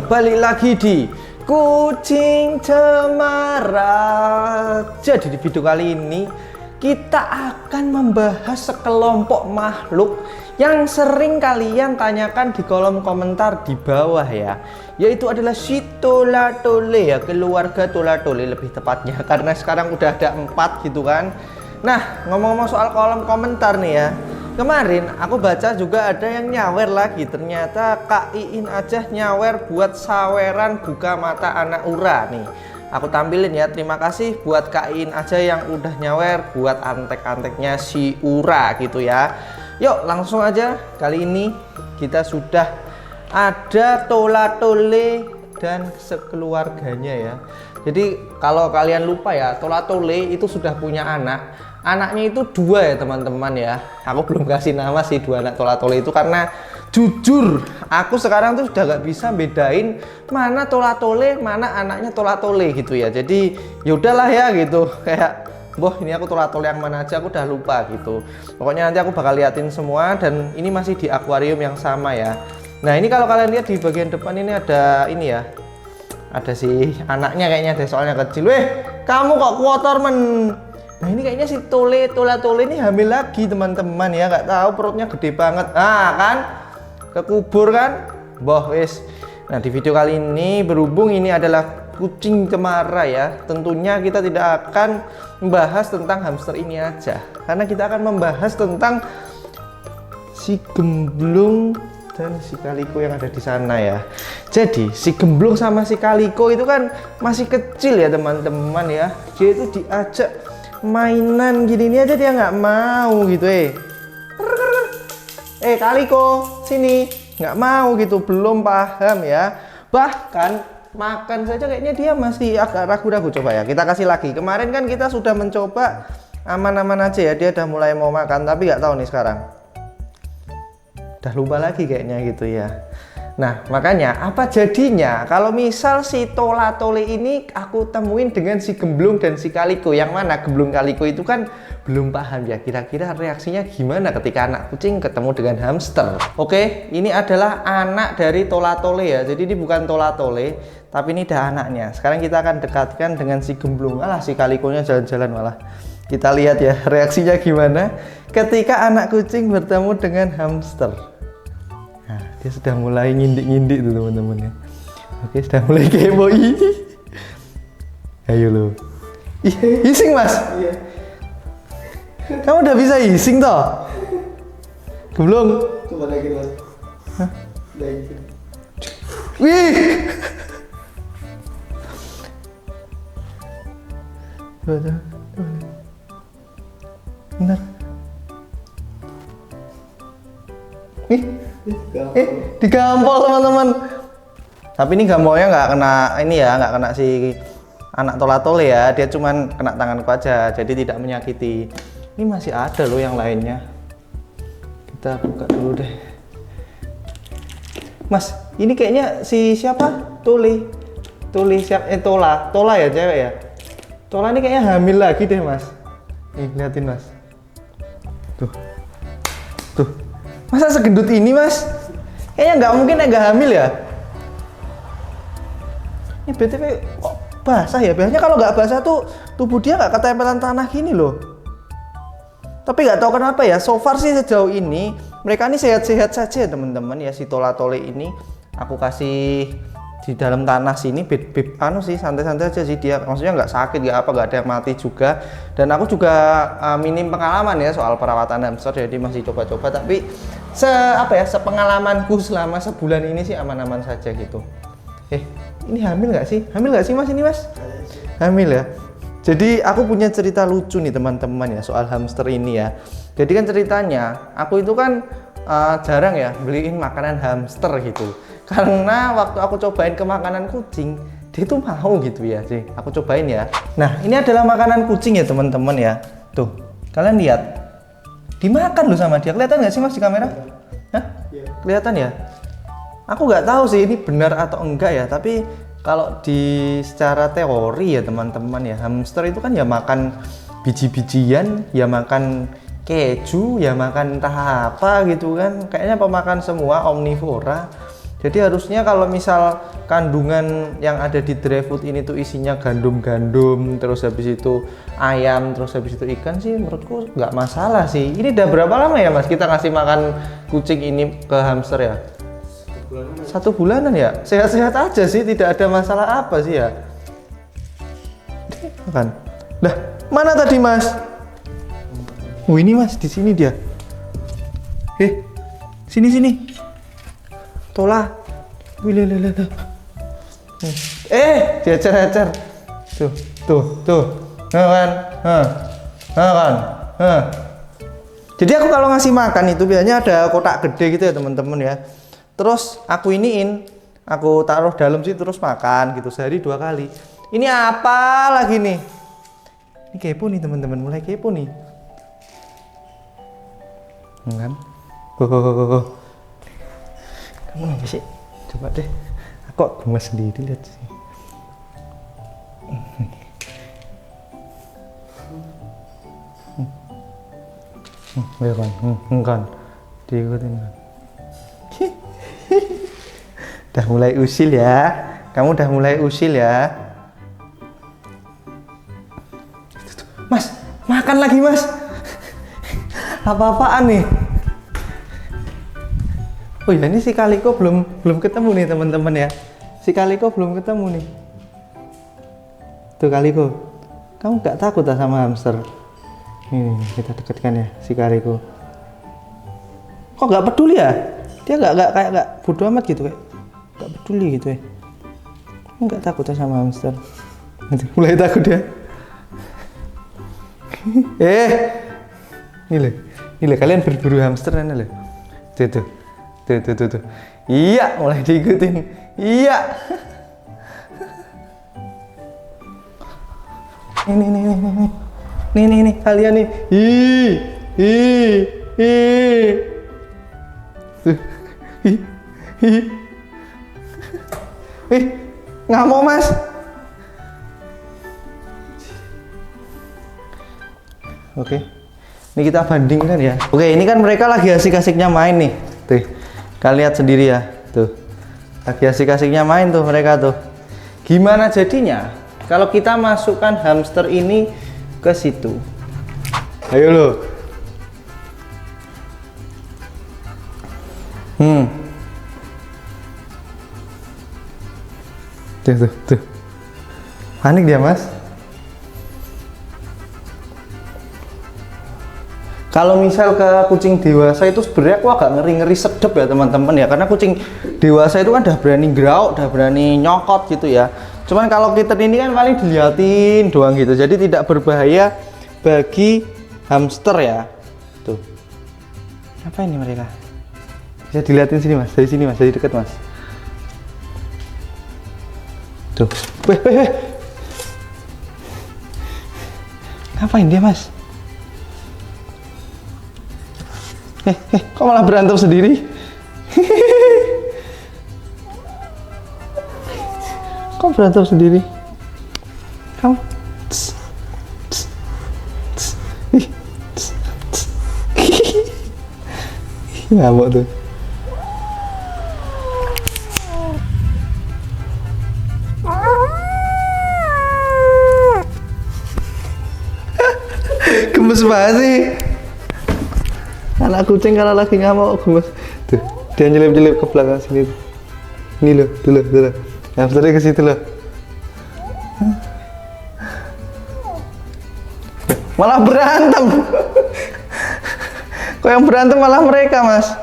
balik lagi di Kucing Cemara. Jadi di video kali ini kita akan membahas sekelompok makhluk yang sering kalian tanyakan di kolom komentar di bawah ya, yaitu adalah si Tola-Tole ya, keluarga Tola-Tole lebih tepatnya, karena sekarang udah ada 4 gitu kan. Nah, ngomong-ngomong soal kolom komentar nih ya, kemarin aku baca juga ada yang nyawer lagi. Ternyata Kak Iin aja nyawer buat saweran buka mata anak Ura nih. Aku tampilin ya, terima kasih buat Kak Iin aja yang udah nyawer buat antek-anteknya si Ura gitu ya. Yuk langsung aja, kali ini kita sudah ada Tola-Tole dan sekeluarganya ya. Jadi kalau kalian lupa ya, Tola-Tole itu sudah punya anak. Anaknya itu 2 ya teman-teman ya. Aku belum kasih nama sih 2 anak Tola-Tole itu, karena jujur aku sekarang tuh sudah gak bisa bedain mana Tola-Tole, mana anaknya Tola-Tole gitu ya. Jadi yaudahlah ya gitu, kayak boh ini aku Tola-Tole yang mana aja aku udah lupa gitu. Pokoknya nanti aku bakal liatin semua, dan ini masih di akuarium yang sama ya. Nah ini kalau kalian lihat di bagian depan ini ada ini ya, ada si anaknya kayaknya deh, soalnya kecil. Weh, kamu kok kotor men. Nah ini kayaknya si Tola-Tole ini hamil lagi teman-teman ya, nggak tahu perutnya gede banget. Nah kan, kekubur kan, boh wis. Nah di video kali ini berhubung ini adalah kucing cemara ya, tentunya kita tidak akan membahas tentang hamster ini aja, karena kita akan membahas tentang si gemblung dan si kaliko yang ada di sana ya. Jadi si gemblung sama si kaliko itu kan masih kecil ya teman-teman ya. Dia itu diajak mainan gini ini aja dia nggak mau gitu. Kaliko sini, nggak mau gitu, belum paham ya. Bahkan makan saja kayaknya dia masih agak ragu-ragu. Coba ya kita kasih lagi. Kemarin kan kita sudah mencoba aman-aman aja ya, dia udah mulai mau makan, tapi nggak tahu nih sekarang udah lupa lagi kayaknya gitu ya. Nah makanya apa jadinya kalau misal si Tola-Tole ini aku temuin dengan si gemblung dan si kaliko, yang mana gemblung kaliko itu kan belum paham ya, kira-kira reaksinya gimana ketika anak kucing ketemu dengan hamster. Oke, ini adalah anak dari Tola-Tole ya, jadi ini bukan Tola-Tole tapi ini dah anaknya. Sekarang kita akan dekatkan dengan si gemblung. Alah, si kalikonya jalan-jalan malah. Kita lihat ya reaksinya gimana ketika anak kucing bertemu dengan hamster. Nah, dia sudah mulai ngindik-ngindik tuh teman-teman ya. Oke, sudah mulai kepo. Ayo lo. Hising mas. Iya. Kamu udah bisa hising toh? Belum. Coba lagi mas. Hah? Lagi. Wih. Benar. Nih. Digampol teman-teman. Tapi ini gampolnya nggak kena ini ya, nggak kena si anak Tola-Tole ya, dia cuman kena tanganku aja, jadi tidak menyakiti. Ini masih ada loh yang lainnya. Kita buka dulu deh. Mas, ini kayaknya si siapa? Tole siapa? Tola ya cewek ya. Tola ini kayaknya hamil lagi deh mas. Nih liatin mas. Tuh. Masa segendut ini mas? Kayaknya nggak mungkin nggak hamil ya. Ini BTW kok basah ya? Biasanya kalau nggak basah tuh tubuh dia nggak ketempelan tanah gini loh. Tapi nggak tahu kenapa ya, so far sih sejauh ini mereka ini sehat-sehat saja teman-teman ya. Si Tola-Tole ini aku kasih di dalam tanah sini, anu sih santai-santai aja sih dia, maksudnya nggak sakit nggak apa, nggak ada yang mati juga. Dan aku juga minim pengalaman ya soal perawatan hamster, jadi masih coba-coba, tapi sepengalamanku selama sebulan ini sih aman-aman saja gitu. Ini hamil nggak sih? Hamil nggak sih mas ini mas? Hamil ya. Jadi aku punya cerita lucu nih teman-teman ya soal hamster ini ya. Jadi kan ceritanya aku itu kan jarang ya beliin makanan hamster gitu, karena waktu aku cobain ke makanan kucing dia tuh mau gitu ya sih. Aku cobain ya. Nah ini adalah makanan kucing ya teman-teman ya. Tuh kalian lihat, dimakan loh sama dia. Kelihatan nggak sih mas di kamera? Hah? Kelihatan ya? Aku nggak tahu sih ini benar atau enggak ya, tapi kalau di secara teori ya teman-teman ya, hamster itu kan ya makan biji-bijian, ya makan keju, ya makan entah apa gitu kan, kayaknya pemakan semua, omnivora. Jadi harusnya kalau misal kandungan yang ada di dry food ini tuh isinya gandum-gandum, terus habis itu ayam, terus habis itu ikan sih menurutku nggak masalah sih. Ini udah berapa lama ya Mas kita ngasih makan kucing ini ke hamster ya? 1 bulanan ya? Sehat-sehat aja sih, tidak ada masalah apa sih ya? Makan. Dah, mana tadi Mas? Oh ini Mas, di sini dia. Sini. Tola. Wih, diajar-ajar. Tuh. Kan. Jadi aku kalau ngasih makan itu biasanya ada kotak gede gitu ya teman-teman ya. Terus aku aku taruh dalam sih terus makan gitu sehari 2 kali. Ini apa lagi nih? Ini kepo nih teman-teman, mulai kepo nih. Kan? Kamu apa sih? Coba deh. Aku kok gemes sendiri lihat sih. Ya kan, diikutin kan. Udah mulai usil ya, kamu udah mulai usil ya. Mas, makan lagi Mas. Apa-apaan nih? Oh ya ini si Kaliko belum ketemu nih teman-teman ya. Si Kaliko belum ketemu nih. Tuh Kaliko, kamu gak takut sama hamster? Ini kita dekatkan ya si Kaliko. Kok gak peduli ya? Dia gak bodo amat gitu kayak. Gak peduli gitu ya. Gak takut sama hamster. Mulai takut dia. Ini loh kalian berburu hamster kan loh. Tuh. Iya, mulai diikutin. Iya. Nih kalian nih. Ngamuk Mas. Oke. Ini kita bandingkan ya. Oke, ini kan mereka lagi asik-asiknya main nih. Tuh. Kalian lihat sendiri ya. Tuh. Lagi asik-asiknya main tuh mereka tuh. Gimana jadinya kalau kita masukkan hamster ini ke situ? Ayo lo. Tuh. Panik dia, Mas. Kalau misal ke kucing dewasa itu sebenarnya aku agak ngeri-ngeri sedep ya teman-teman ya, karena kucing dewasa itu kan udah berani grauk, udah berani nyokot gitu ya. Cuman kalau kitten ini kan paling diliatin doang gitu, jadi tidak berbahaya bagi hamster ya. Tuh. Apa ini mereka? Bisa dilihatin sini Mas, dari sini Mas, dari dekat Mas. Tuh. Weh. Ngapain dia Mas? Kok malah berantem sendiri? Kok berantem sendiri? Kamu? Ngamuk tuh. Gemes banget sih. Anak kucing kalau lagi ngamuk gemes. Tuh, dia nyelip-nyelip ke belakang sini. Ini loh, dulu. Hamsternya ke situ loh. Malah berantem. Kok yang berantem malah mereka, Mas?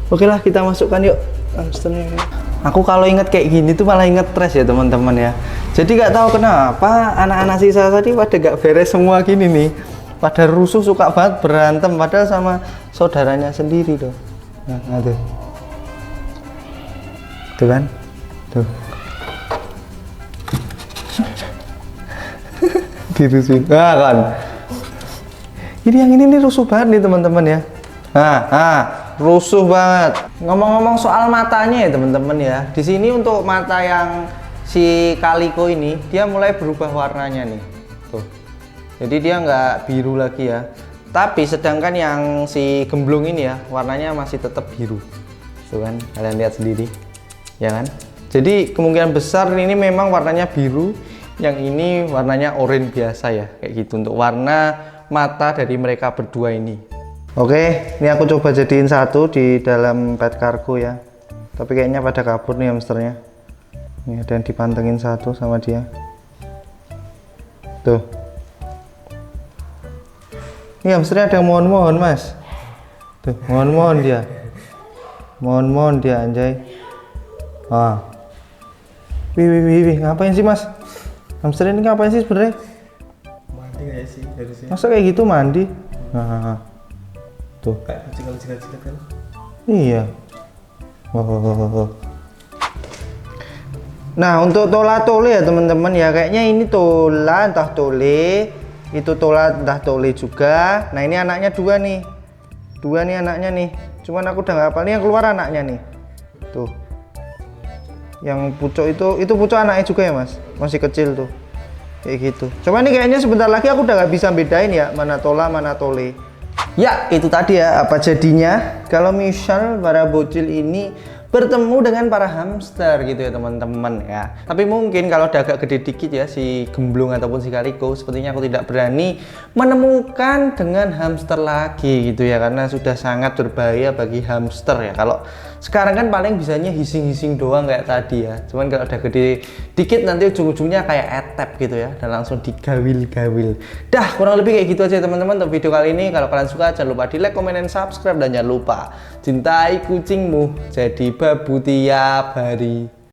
Oke lah, kita masukkan yuk hamsternya. Aku kalau inget kayak gini tuh malah inget stres ya teman-teman ya. Jadi nggak tahu kenapa anak-anak sisa tadi pada gak beres semua gini nih. Pada rusuh, suka banget berantem padahal sama saudaranya sendiri tuh. Nah tuh. Tuh kan? Tuh. Dirusuhin. Nah kan. Ini yang ini nih rusuh banget nih teman-teman ya. Rusuh banget. Ngomong-ngomong soal matanya ya teman-teman ya. Di sini untuk mata yang si Kaliko ini dia mulai berubah warnanya nih. Tuh. Jadi dia nggak biru lagi ya. Tapi sedangkan yang si gemblung ini ya warnanya masih tetap biru. Tuh kan, kalian lihat sendiri, ya kan? Jadi kemungkinan besar ini memang warnanya biru, yang ini warnanya oranye biasa ya, kayak gitu untuk warna mata dari mereka berdua ini. Oke, ini aku coba jadiin satu di dalam pet kargo ya. Tapi kayaknya pada kabur nih hamsternya. Ini ada yang dipantengin satu sama dia. Tuh. Ini hamsternya ada yang mohon-mohon mas. Tuh, mohon-mohon dia. Mohon-mohon dia anjay. Ah. Wih, ngapain sih mas? Hamster ini ngapain sih sebenarnya? Mandi kayak sih harusnya. Masa kayak gitu mandi? Nah, tuh. Kayak jilat-jilat kan? Iya. Oh. Nah untuk tola tole ya teman-teman ya, kayaknya ini tola entah tole, itu tola entah tole juga. Nah ini anaknya dua nih anaknya nih. Cuman aku udah nggak hafal, nih yang keluar anaknya nih. Tuh. Yang pucuk itu pucuk anaknya juga ya mas, masih kecil tuh. Kayak gitu. Coba nih kayaknya sebentar lagi aku udah nggak bisa bedain ya mana tola mana tole. Ya itu tadi ya apa jadinya kalau misal para bocil ini bertemu dengan para hamster gitu ya teman-teman ya. Tapi mungkin kalau udah agak gede dikit ya si gemblung ataupun si kaliko, sepertinya aku tidak berani menemukan dengan hamster lagi gitu ya, karena sudah sangat berbahaya bagi hamster ya. Kalau sekarang kan paling bisanya hising-hising doang kayak tadi ya, cuman kalau udah gede dikit nanti ujung-ujungnya kayak etep gitu ya, dan langsung digawil-gawil. Dah kurang lebih kayak gitu aja teman-teman untuk video kali ini. Kalau kalian suka jangan lupa di like, comment, dan subscribe, dan jangan lupa cintai kucingmu jadi babu tiap hari.